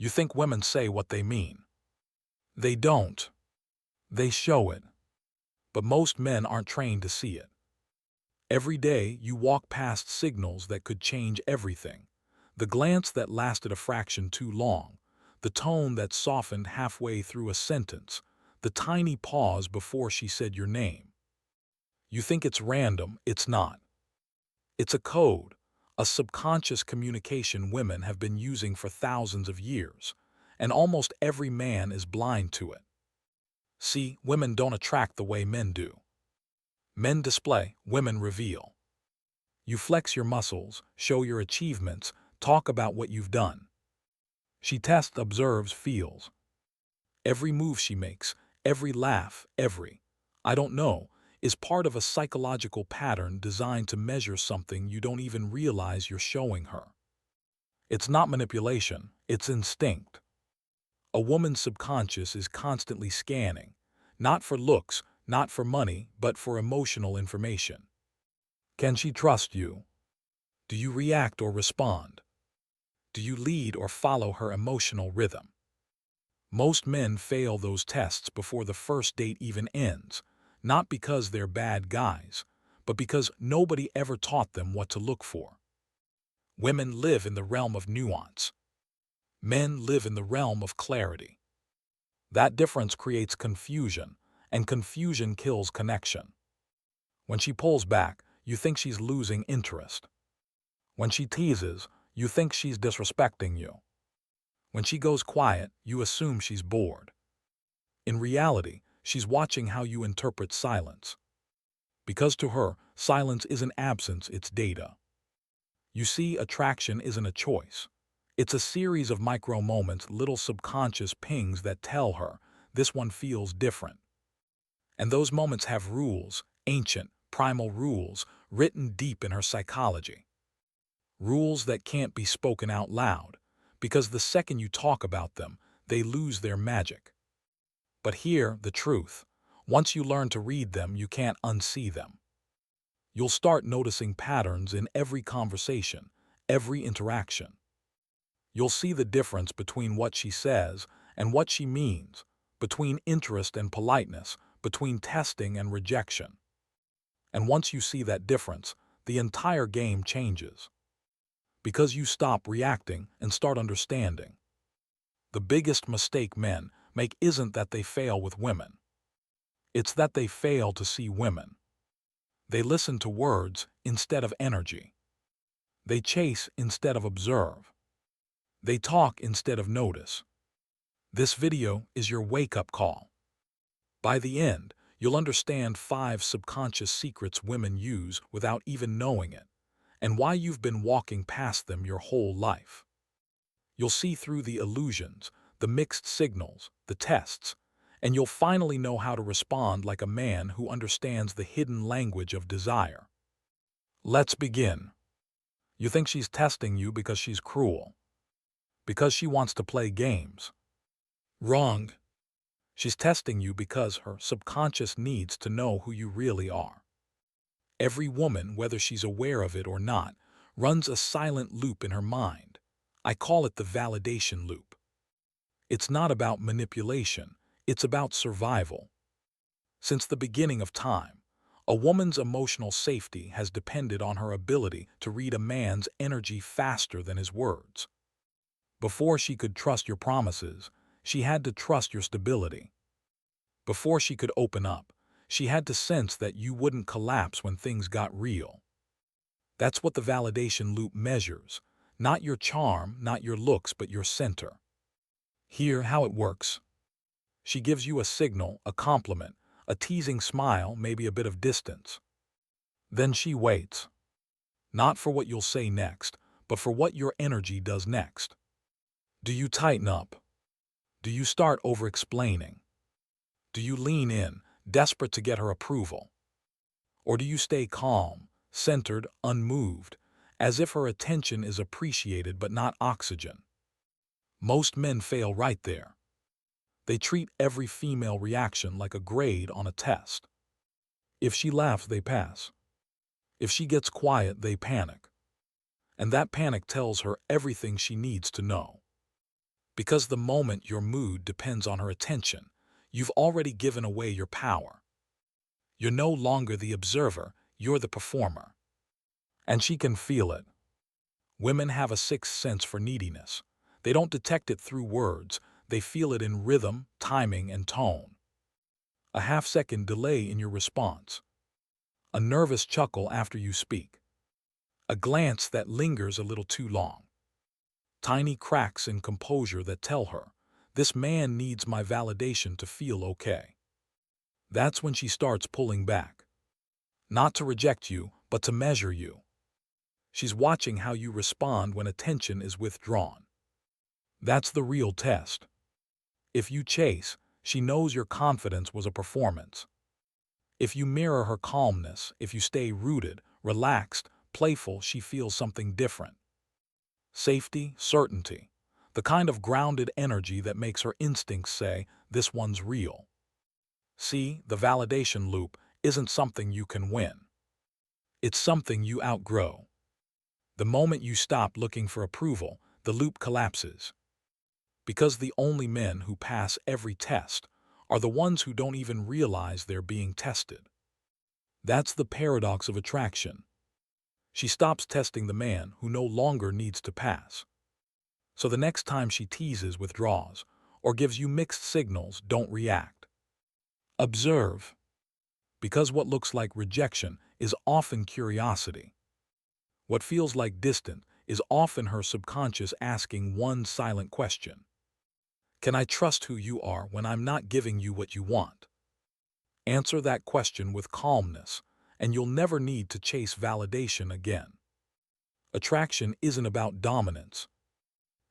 You think women say what they mean. They don't. They show it. But most men aren't trained to see it. Every day, you walk past signals that could change everything. The glance that lasted a fraction too long, the tone that softened halfway through a sentence, the tiny pause before she said your name. You think it's random, it's not. It's a code, a subconscious communication women have been using for thousands of years, and almost every man is blind to it. See, women don't attract the way men do. Men display, women reveal. You flex your muscles, show your achievements, talk about what you've done. She tests, observes, feels. Every move she makes, every laugh, every "I don't know" is part of a psychological pattern designed to measure something you don't even realize you're showing her. It's not manipulation, it's instinct. A woman's subconscious is constantly scanning, not for looks, not for money, but for emotional information. Can she trust you? Do you react or respond? Do you lead or follow her emotional rhythm? Most men fail those tests before the first date even ends, not because they're bad guys, but because nobody ever taught them what to look for. Women live in the realm of nuance. Men live in the realm of clarity. That difference creates confusion, and confusion kills connection. When she pulls back, you think she's losing interest. When she teases, you think she's disrespecting you. When she goes quiet, you assume she's bored. In reality, she's watching how you interpret silence. Because to her, silence isn't absence, it's data. You see, attraction isn't a choice. It's a series of micro moments, little subconscious pings that tell her, this one feels different. And those moments have rules, ancient, primal rules, written deep in her psychology. Rules that can't be spoken out loud, because the second you talk about them, they lose their magic. But here, the truth. Once you learn to read them, you can't unsee them. You'll start noticing patterns in every conversation, every interaction. You'll see the difference between what she says and what she means, between interest and politeness, between testing and rejection. And once you see that difference, the entire game changes. Because you stop reacting and start understanding. The biggest mistake men make isn't that they fail with women. It's that they fail to see women. They listen to words instead of energy. They chase instead of observe. They talk instead of notice. This video is your wake-up call. By the end, you'll understand 5 subconscious secrets women use without even knowing it, and why you've been walking past them your whole life. You'll see through the illusions, the mixed signals, the tests, and you'll finally know how to respond like a man who understands the hidden language of desire. Let's begin. You think she's testing you because she's cruel, because she wants to play games. Wrong. She's testing you because her subconscious needs to know who you really are. Every woman, whether she's aware of it or not, runs a silent loop in her mind. I call it the validation loop. It's not about manipulation, it's about survival. Since the beginning of time, a woman's emotional safety has depended on her ability to read a man's energy faster than his words. Before she could trust your promises, she had to trust your stability. Before she could open up, she had to sense that you wouldn't collapse when things got real. That's what the validation loop measures. Not your charm, not your looks, but your center. Hear how it works. She gives you a signal, a compliment, a teasing smile, maybe a bit of distance. Then she waits. Not for what you'll say next, but for what your energy does next. Do you tighten up? Do you start over-explaining? Do you lean in, desperate to get her approval? Or do you stay calm, centered, unmoved, as if her attention is appreciated but not oxygen? Most men fail right there. They treat every female reaction like a grade on a test. If she laughs, they pass. If she gets quiet, they panic. And that panic tells her everything she needs to know. Because the moment your mood depends on her attention, you've already given away your power. You're no longer the observer, you're the performer. And she can feel it. Women have a sixth sense for neediness. They don't detect it through words, they feel it in rhythm, timing, and tone. A half-second delay in your response. A nervous chuckle after you speak. A glance that lingers a little too long. Tiny cracks in composure that tell her, this man needs my validation to feel okay. That's when she starts pulling back. Not to reject you, but to measure you. She's watching how you respond when attention is withdrawn. That's the real test. If you chase, she knows your confidence was a performance. If you mirror her calmness, if you stay rooted, relaxed, playful, she feels something different. Safety, certainty. The kind of grounded energy that makes her instincts say, this one's real. See, the validation loop isn't something you can win. It's something you outgrow. The moment you stop looking for approval, the loop collapses. Because the only men who pass every test are the ones who don't even realize they're being tested. That's the paradox of attraction. She stops testing the man who no longer needs to pass. So the next time she teases, withdraws, or gives you mixed signals, don't react. Observe. Because what looks like rejection is often curiosity. What feels like distant is often her subconscious asking one silent question. Can I trust who you are when I'm not giving you what you want? Answer that question with calmness, and you'll never need to chase validation again. Attraction isn't about dominance.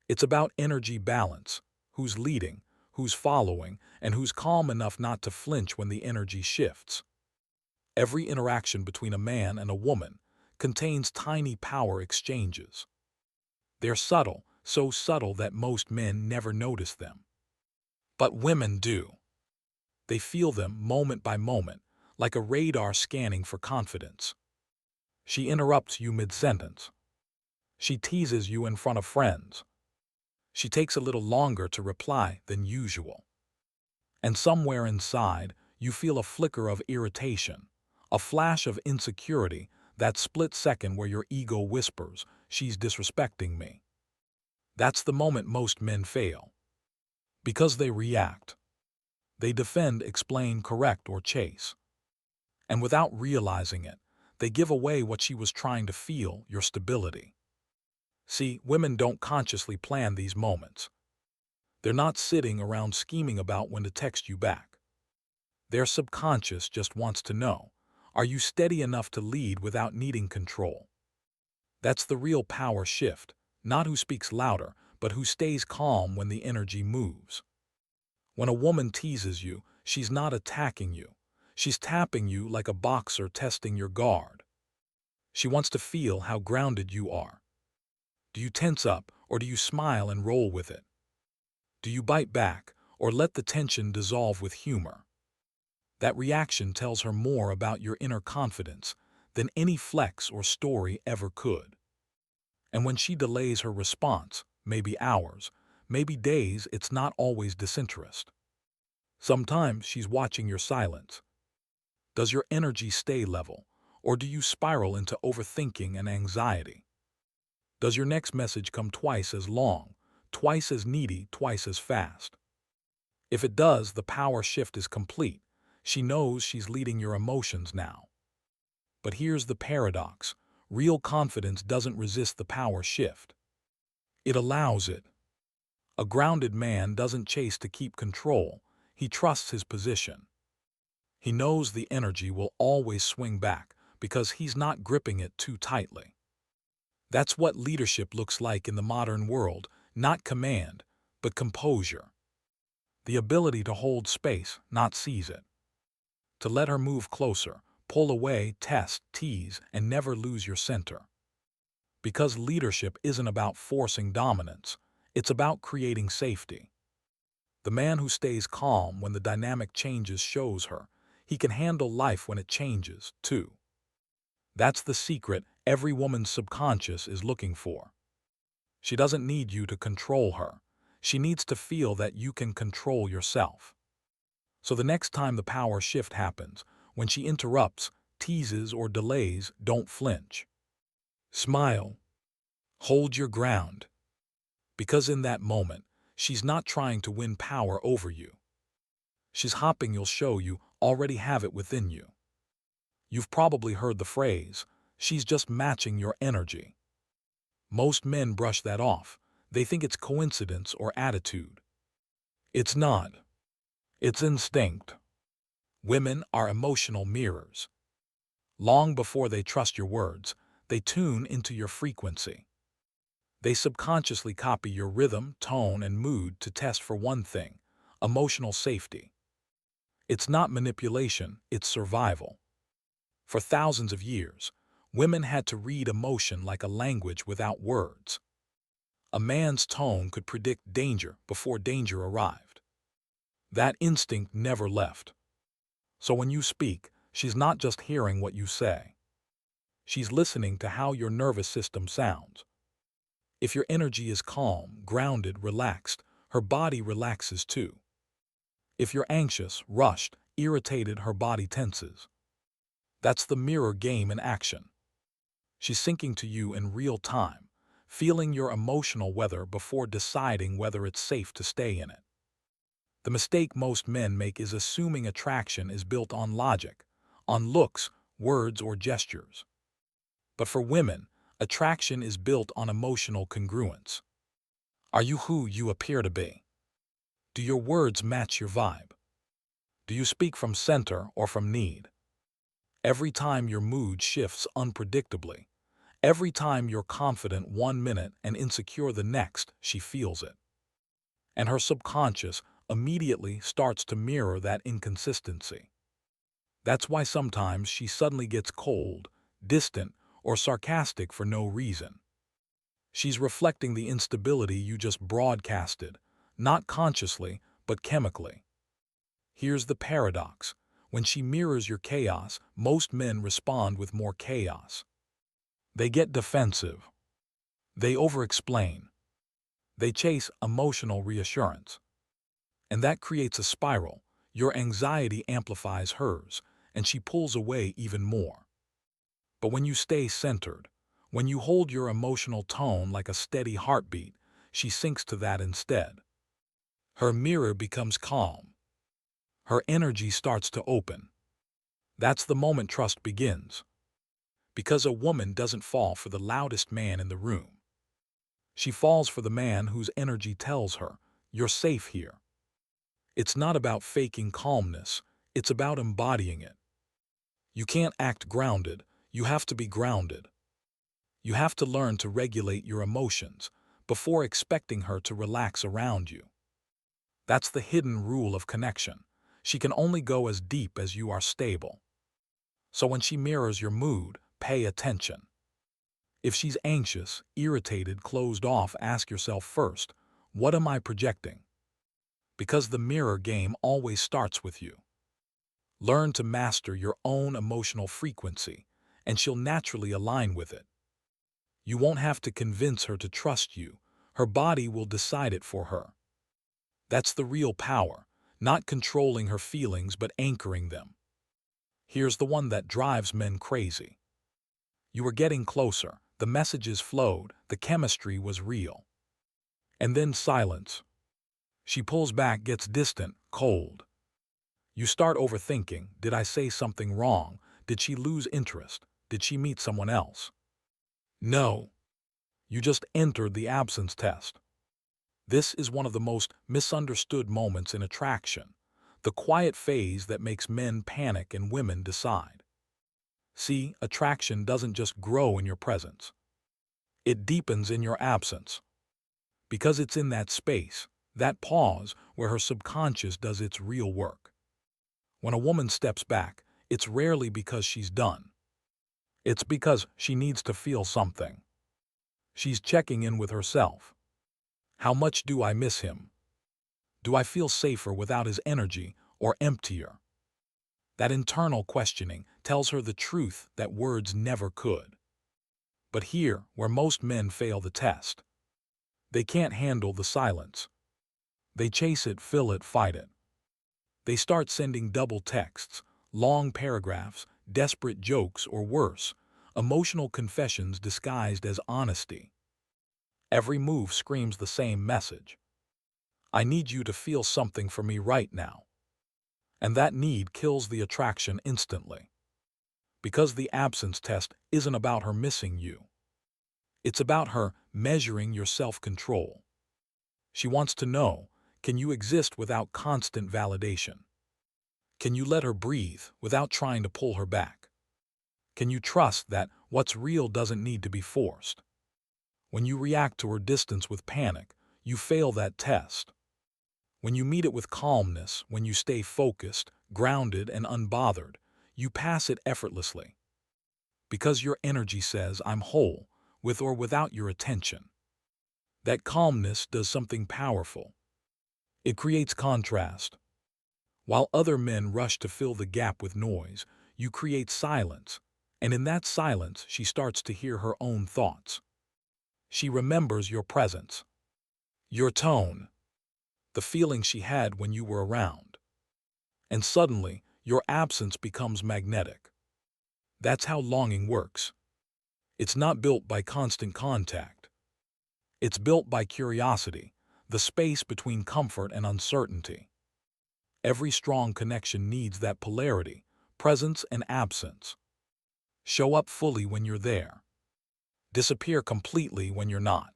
It's about energy balance, who's leading, who's following, and who's calm enough not to flinch when the energy shifts. Every interaction between a man and a woman contains tiny power exchanges. They're subtle, so subtle that most men never notice them. But women do. They feel them moment by moment, like a radar scanning for confidence. She interrupts you mid-sentence. She teases you in front of friends. She takes a little longer to reply than usual. And somewhere inside, you feel a flicker of irritation, a flash of insecurity, that split second where your ego whispers, she's disrespecting me. That's the moment most men fail. Because they react. They defend, explain, correct, or chase. And without realizing it, they give away what she was trying to feel, your stability. See, women don't consciously plan these moments. They're not sitting around scheming about when to text you back. Their subconscious just wants to know, are you steady enough to lead without needing control? That's the real power shift, not who speaks louder, but who stays calm when the energy moves. When a woman teases you, she's not attacking you. She's tapping you like a boxer testing your guard. She wants to feel how grounded you are. Do you tense up, or do you smile and roll with it? Do you bite back, or let the tension dissolve with humor? That reaction tells her more about your inner confidence than any flex or story ever could. And when she delays her response, maybe hours, maybe days, it's not always disinterest. Sometimes she's watching your silence. Does your energy stay level, or do you spiral into overthinking and anxiety? Does your next message come twice as long, twice as needy, twice as fast? If it does, the power shift is complete. She knows she's leading your emotions now. But here's the paradox. Real confidence doesn't resist the power shift. It allows it. A grounded man doesn't chase to keep control. He trusts his position. He knows the energy will always swing back because he's not gripping it too tightly. That's what leadership looks like in the modern world, not command, but composure. The ability to hold space, not seize it. To let her move closer, pull away, test, tease, and never lose your center. Because leadership isn't about forcing dominance, it's about creating safety. The man who stays calm when the dynamic changes shows her he can handle life when it changes, too. That's the secret every woman's subconscious is looking for. She doesn't need you to control her. She needs to feel that you can control yourself. So the next time the power shift happens, when she interrupts, teases, or delays, don't flinch. Smile. Hold your ground. Because in that moment, she's not trying to win power over you. She's hoping you'll show you already have it within you. You've probably heard the phrase, she's just matching your energy. Most men brush that off. They think it's coincidence or attitude. It's not. It's instinct. Women are emotional mirrors. Long before they trust your words, they tune into your frequency. They subconsciously copy your rhythm, tone, and mood to test for one thing: emotional safety. It's not manipulation, it's survival. For thousands of years, women had to read emotion like a language without words. A man's tone could predict danger before danger arrived. That instinct never left. So when you speak, she's not just hearing what you say. She's listening to how your nervous system sounds. If your energy is calm, grounded, relaxed, her body relaxes too. If you're anxious, rushed, irritated, her body tenses. That's the mirror game in action. She's syncing to you in real time, feeling your emotional weather before deciding whether it's safe to stay in it. The mistake most men make is assuming attraction is built on logic, on looks, words, or gestures. But for women, attraction is built on emotional congruence. Are you who you appear to be? Do your words match your vibe? Do you speak from center or from need? Every time your mood shifts unpredictably, every time you're confident one minute and insecure the next, she feels it. And her subconscious immediately starts to mirror that inconsistency. That's why sometimes she suddenly gets cold, distant, or sarcastic for no reason. She's reflecting the instability you just broadcasted, not consciously, but chemically. Here's the paradox. When she mirrors your chaos, most men respond with more chaos. They get defensive. They over-explain. They chase emotional reassurance. And that creates a spiral. Your anxiety amplifies hers, and she pulls away even more. But when you stay centered, when you hold your emotional tone like a steady heartbeat, she sinks to that instead. Her mirror becomes calm. Her energy starts to open. That's the moment trust begins. Because a woman doesn't fall for the loudest man in the room. She falls for the man whose energy tells her, "You're safe here." It's not about faking calmness, it's about embodying it. You can't act grounded, you have to be grounded. You have to learn to regulate your emotions before expecting her to relax around you. That's the hidden rule of connection. She can only go as deep as you are stable. So when she mirrors your mood, pay attention. If she's anxious, irritated, closed off, ask yourself first, what am I projecting? Because the mirror game always starts with you. Learn to master your own emotional frequency, and she'll naturally align with it. You won't have to convince her to trust you. Her body will decide it for her. That's the real power, not controlling her feelings but anchoring them. Here's the one that drives men crazy. You were getting closer, the messages flowed, the chemistry was real. And then silence. She pulls back, gets distant, cold. You start overthinking, did I say something wrong? Did she lose interest? Did she meet someone else? No. You just entered the absence test. This is one of the most misunderstood moments in attraction, the quiet phase that makes men panic and women decide. See, attraction doesn't just grow in your presence. It deepens in your absence. Because it's in that space, that pause, where her subconscious does its real work. When a woman steps back, it's rarely because she's done. It's because she needs to feel something. She's checking in with herself. How much do I miss him? Do I feel safer without his energy or emptier? That internal questioning tells her the truth that words never could. But here, where most men fail the test, they can't handle the silence. They chase it, fill it, fight it. They start sending double texts, long paragraphs, desperate jokes, or worse, emotional confessions disguised as honesty. Every move screams the same message. I need you to feel something for me right now. And that need kills the attraction instantly. Because the absence test isn't about her missing you. It's about her measuring your self-control. She wants to know, can you exist without constant validation? Can you let her breathe without trying to pull her back? Can you trust that what's real doesn't need to be forced? When you react to her distance with panic, you fail that test. When you meet it with calmness, when you stay focused, grounded, and unbothered, you pass it effortlessly. Because your energy says, I'm whole, with or without your attention. That calmness does something powerful. It creates contrast. While other men rush to fill the gap with noise, you create silence, and in that silence she starts to hear her own thoughts. She remembers your presence, your tone, the feeling she had when you were around. And suddenly, your absence becomes magnetic. That's how longing works. It's not built by constant contact. It's built by curiosity, the space between comfort and uncertainty. Every strong connection needs that polarity, presence and absence. Show up fully when you're there. Disappear completely when you're not.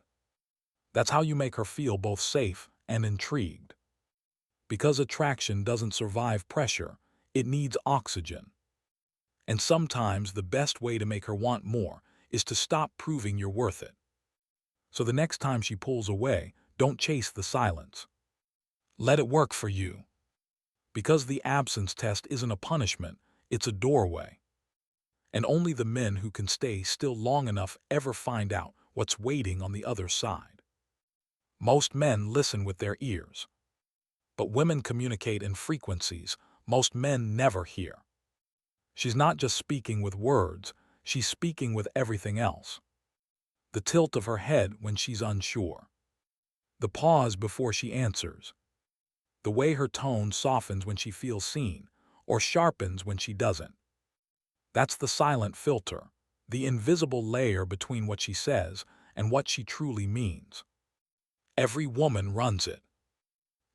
That's how you make her feel both safe and intrigued. Because attraction doesn't survive pressure, it needs oxygen. And sometimes the best way to make her want more is to stop proving you're worth it. So the next time she pulls away, don't chase the silence. Let it work for you. Because the absence test isn't a punishment, it's a doorway. And only the men who can stay still long enough ever find out what's waiting on the other side. Most men listen with their ears. But women communicate in frequencies most men never hear. She's not just speaking with words, she's speaking with everything else. The tilt of her head when she's unsure. The pause before she answers. The way her tone softens when she feels seen, or sharpens when she doesn't. That's the silent filter, the invisible layer between what she says and what she truly means. Every woman runs it.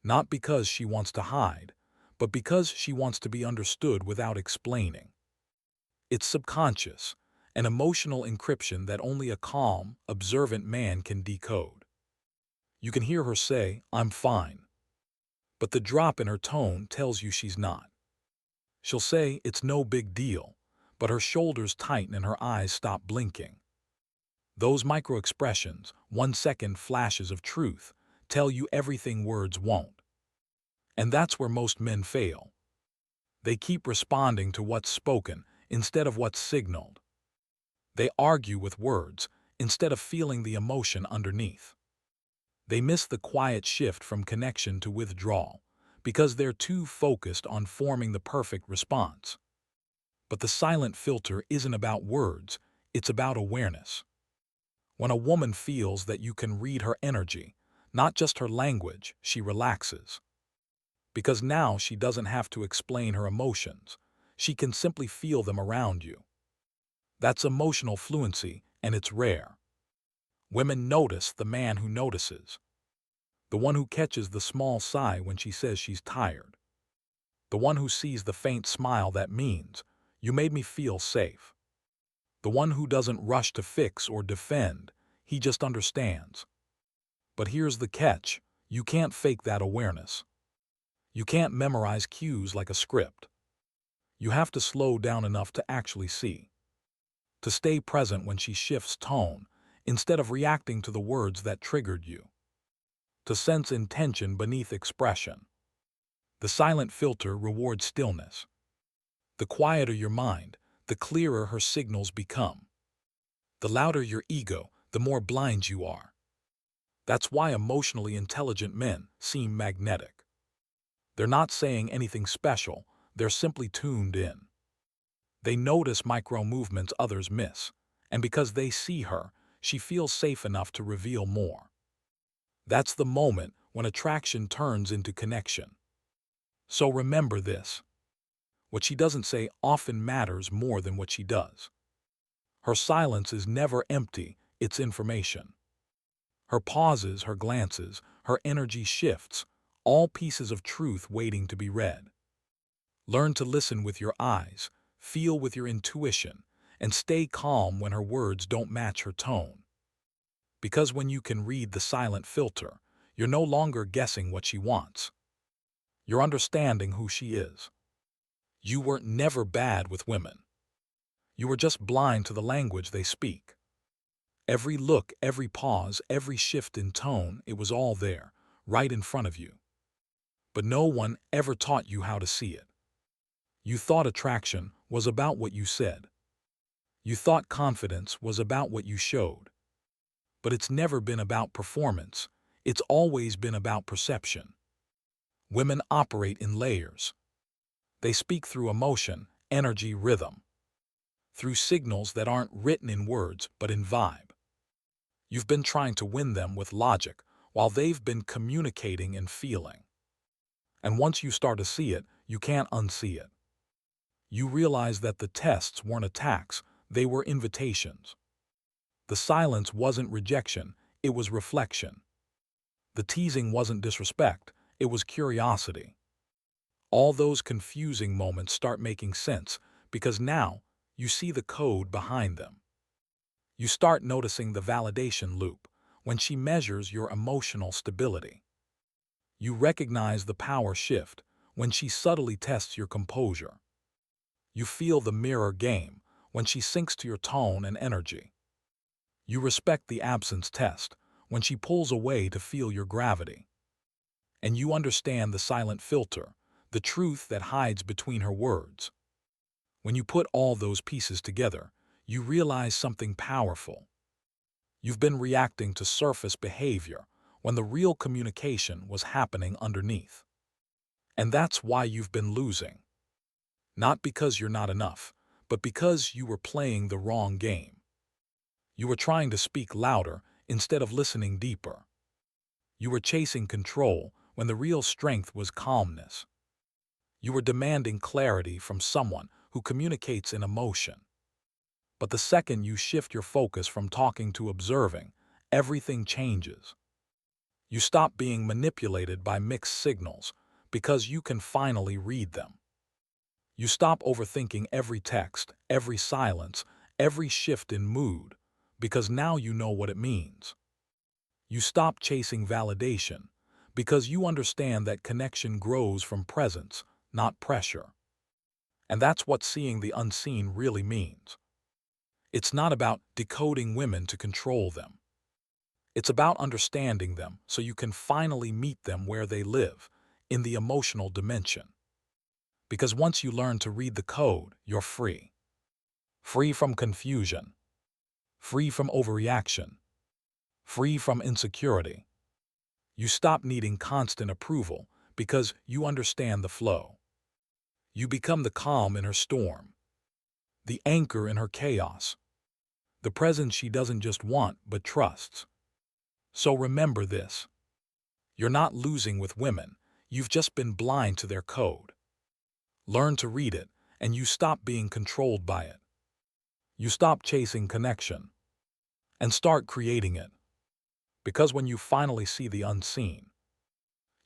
Not because she wants to hide, but because she wants to be understood without explaining. It's subconscious, an emotional encryption that only a calm, observant man can decode. You can hear her say, I'm fine. But the drop in her tone tells you she's not. She'll say it's no big deal, but her shoulders tighten and her eyes stop blinking. Those micro-expressions, 1-second flashes of truth, tell you everything words won't. And that's where most men fail. They keep responding to what's spoken instead of what's signaled. They argue with words instead of feeling the emotion underneath. They miss the quiet shift from connection to withdrawal because they're too focused on forming the perfect response. But the silent filter isn't about words, it's about awareness. When a woman feels that you can read her energy, not just her language, she relaxes. Because now she doesn't have to explain her emotions. She can simply feel them around you. That's emotional fluency, and it's rare. Women notice the man who notices. The one who catches the small sigh when she says she's tired. The one who sees the faint smile that means, you made me feel safe. The one who doesn't rush to fix or defend, he just understands. But here's the catch, you can't fake that awareness. You can't memorize cues like a script. You have to slow down enough to actually see. To stay present when she shifts tone, instead of reacting to the words that triggered you. To sense intention beneath expression. The silent filter rewards stillness. The quieter your mind, the clearer her signals become. The louder your ego, the more blind you are. That's why emotionally intelligent men seem magnetic. They're not saying anything special, they're simply tuned in. They notice micro-movements others miss, and because they see her, she feels safe enough to reveal more. That's the moment when attraction turns into connection. So remember this. What she doesn't say often matters more than what she does. Her silence is never empty, it's information. Her pauses, her glances, her energy shifts, all pieces of truth waiting to be read. Learn to listen with your eyes, feel with your intuition, and stay calm when her words don't match her tone. Because when you can read the silent filter, you're no longer guessing what she wants. You're understanding who she is. You were never bad with women. You were just blind to the language they speak. Every look, every pause, every shift in tone, it was all there, right in front of you. But no one ever taught you how to see it. You thought attraction was about what you said. You thought confidence was about what you showed. But it's never been about performance. It's always been about perception. Women operate in layers. They speak through emotion, energy, rhythm. Through signals that aren't written in words but in vibe. You've been trying to win them with logic while they've been communicating and feeling. And once you start to see it, you can't unsee it. You realize that the tests weren't attacks, they were invitations. The silence wasn't rejection, it was reflection. The teasing wasn't disrespect, it was curiosity. All those confusing moments start making sense because now you see the code behind them. You start noticing the validation loop when she measures your emotional stability. You recognize the power shift when she subtly tests your composure. You feel the mirror game when she syncs to your tone and energy. You respect the absence test when she pulls away to feel your gravity. And you understand the silent filter, the truth that hides between her words. When you put all those pieces together, you realize something powerful. You've been reacting to surface behavior when the real communication was happening underneath. And that's why you've been losing. Not because you're not enough, but because you were playing the wrong game. You were trying to speak louder instead of listening deeper. You were chasing control when the real strength was calmness. You were demanding clarity from someone who communicates in emotion. But the second you shift your focus from talking to observing, everything changes. You stop being manipulated by mixed signals because you can finally read them. You stop overthinking every text, every silence, every shift in mood, because now you know what it means. You stop chasing validation, because you understand that connection grows from presence, not pressure. And that's what seeing the unseen really means. It's not about decoding women to control them. It's about understanding them so you can finally meet them where they live, in the emotional dimension. Because once you learn to read the code, you're free. Free from confusion. Free from overreaction. Free from insecurity. You stop needing constant approval because you understand the flow. You become the calm in her storm, the anchor in her chaos, the presence she doesn't just want but trusts. So remember this. You're not losing with women, you've just been blind to their code. Learn to read it, and you stop being controlled by it. You stop chasing connection, and start creating it. Because when you finally see the unseen,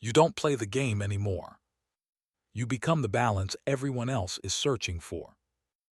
you don't play the game anymore. You become the balance everyone else is searching for.